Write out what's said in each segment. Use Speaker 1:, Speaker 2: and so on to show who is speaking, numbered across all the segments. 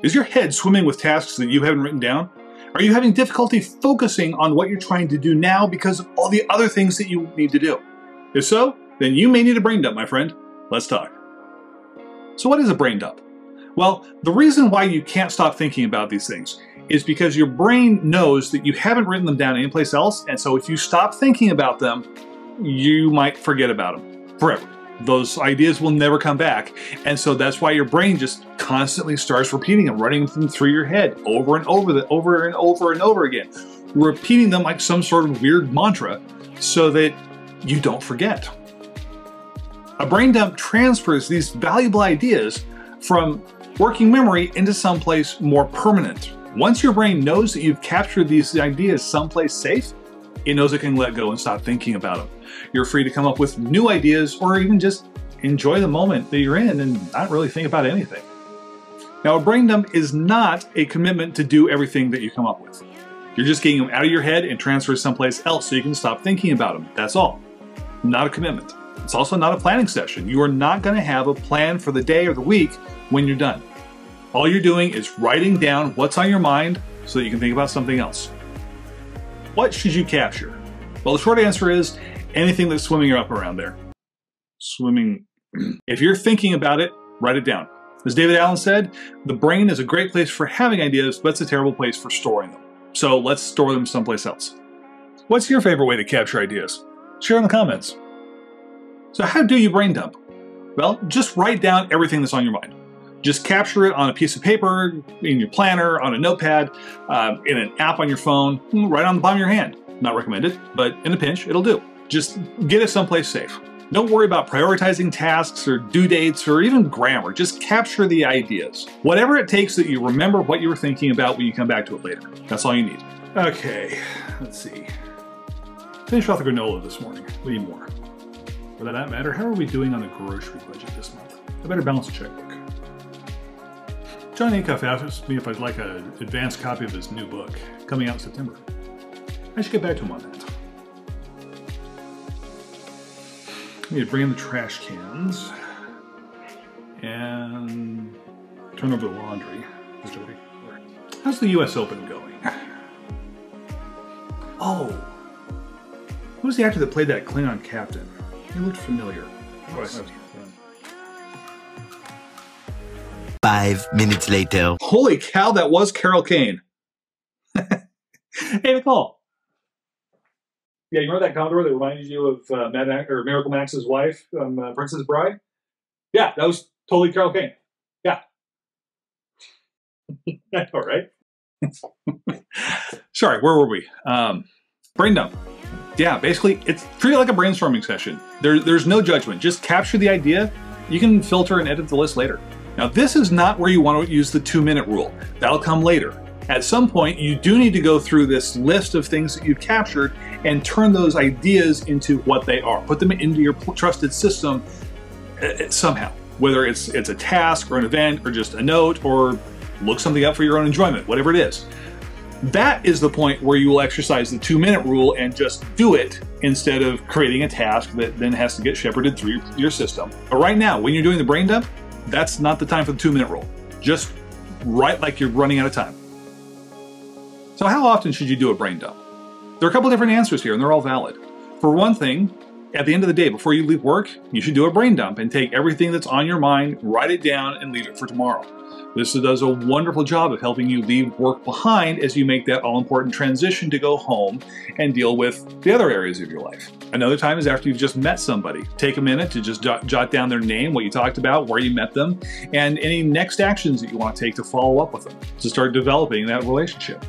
Speaker 1: Is your head swimming with tasks that you haven't written down? Are you having difficulty focusing on what you're trying to do now because of all the other things that you need to do? If so, then you may need a brain dump, my friend. Let's talk. So what is a brain dump? Well, the reason why you can't stop thinking about these things is because your brain knows that you haven't written them down anyplace else, and so if you stop thinking about them, you might forget about them forever. Those ideas will never come back, and so that's why your brain just constantly starts repeating them, running them through your head over and over again, repeating them like some sort of weird mantra so that you don't forget. A brain dump transfers these valuable ideas from working memory into someplace more permanent. Once your brain knows that you've captured these ideas someplace safe, it knows it can let go and stop thinking about them. You're free to come up with new ideas or even just enjoy the moment that you're in and not really think about anything. Now, a brain dump is not a commitment to do everything that you come up with. You're just getting them out of your head and transfer someplace else so you can stop thinking about them. That's all. Not a commitment. It's also not a planning session. You are not going to have a plan for the day or the week when you're done. All you're doing is writing down what's on your mind so that you can think about something else. What should you capture? Well, the short answer is anything that's swimming up around there. Swimming. If you're thinking about it, write it down. As David Allen said, the brain is a great place for having ideas, but it's a terrible place for storing them. So let's store them someplace else. What's your favorite way to capture ideas? Share in the comments. So how do you brain dump? Well, just write down everything that's on your mind. Just capture it on a piece of paper, in your planner, on a notepad, in an app on your phone, right on the palm of your hand. Not recommended, but in a pinch, it'll do. Just get it someplace safe. Don't worry about prioritizing tasks or due dates or even grammar. Just capture the ideas. Whatever it takes that you remember what you were thinking about when you come back to it later. That's all you need. Okay, let's see. Finished off the granola this morning. We need more. For that matter, how are we doing on the grocery budget this month? I better balance the checkbook. John Acuff asked me if I'd like an advanced copy of his new book, coming out in September. I should get back to him on that. I need to bring in the trash cans and turn over the laundry. How's the US Open going? Oh, who was the actor that played that Klingon captain? He looked familiar.
Speaker 2: 5 minutes later.
Speaker 1: Holy cow, that was Carol Kane. Hey, Nicole. Yeah, you remember that Commodore that reminded you of Miracle Max's wife, Princess Bride? Yeah, that was totally Carol Kane. Yeah. All right. Sorry, where were we? Brain dump. Yeah, basically, it's treat it like a brainstorming session. There's no judgment. Just capture the idea. You can filter and edit the list later. Now, this is not where you want to use the 2-minute rule. That'll come later. At some point, you do need to go through this list of things that you've captured and turn those ideas into what they are. Put them into your trusted system somehow, whether it's a task or an event or just a note or look something up for your own enjoyment, whatever it is. That is the point where you will exercise the 2-minute rule and just do it instead of creating a task that then has to get shepherded through your system. But right now, when you're doing the brain dump, that's not the time for the 2-minute rule. Just write like you're running out of time. So how often should you do a brain dump? There are a couple different answers here, and they're all valid. For one thing, at the end of the day, before you leave work, you should do a brain dump and take everything that's on your mind, write it down, and leave it for tomorrow. This does a wonderful job of helping you leave work behind as you make that all-important transition to go home and deal with the other areas of your life. Another time is after you've just met somebody. Take a minute to just jot down their name, what you talked about, where you met them, and any next actions that you want to take to follow up with them, to start developing that relationship.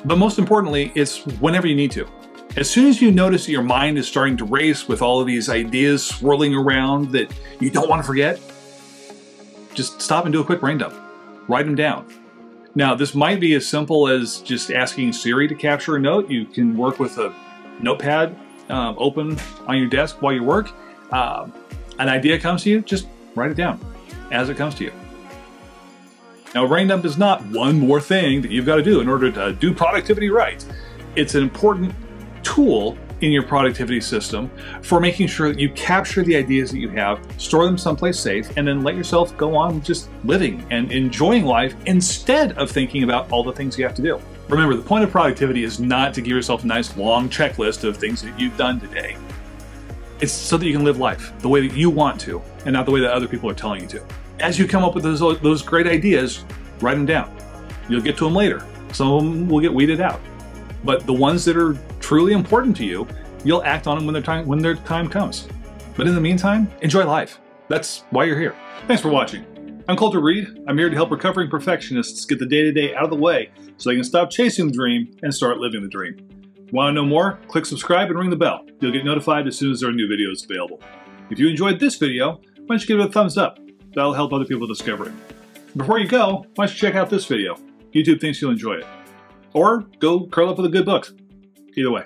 Speaker 1: But most importantly, it's whenever you need to. As soon as you notice that your mind is starting to race with all of these ideas swirling around that you don't want to forget, just stop and do a quick brain dump. Write them down. Now, this might be as simple as just asking Siri to capture a note. You can work with a notepad open on your desk while you work. An idea comes to you, just write it down as it comes to you. Now, a brain dump is not one more thing that you've got to do in order to do productivity right. It's an important tool in your productivity system for making sure that you capture the ideas that you have, store them someplace safe, and then let yourself go on just living and enjoying life instead of thinking about all the things you have to do. Remember, the point of productivity is not to give yourself a nice long checklist of things that you've done today. It's so that you can live life the way that you want to, and not the way that other people are telling you to. As you come up with those great ideas, write them down. You'll get to them later. Some of them will get weeded out. But the ones that are truly important to you, you'll act on them when their time comes. But in the meantime, enjoy life. That's why you're here. Thanks for watching. I'm Colter Reed. I'm here to help recovering perfectionists get the day-to-day out of the way so they can stop chasing the dream and start living the dream. Want to know more? Click subscribe and ring the bell. You'll get notified as soon as there are new videos available. If you enjoyed this video, why don't you give it a thumbs up? That'll help other people discover it. Before you go, why don't you check out this video? YouTube thinks you'll enjoy it. Or go curl up with a good book. Either way.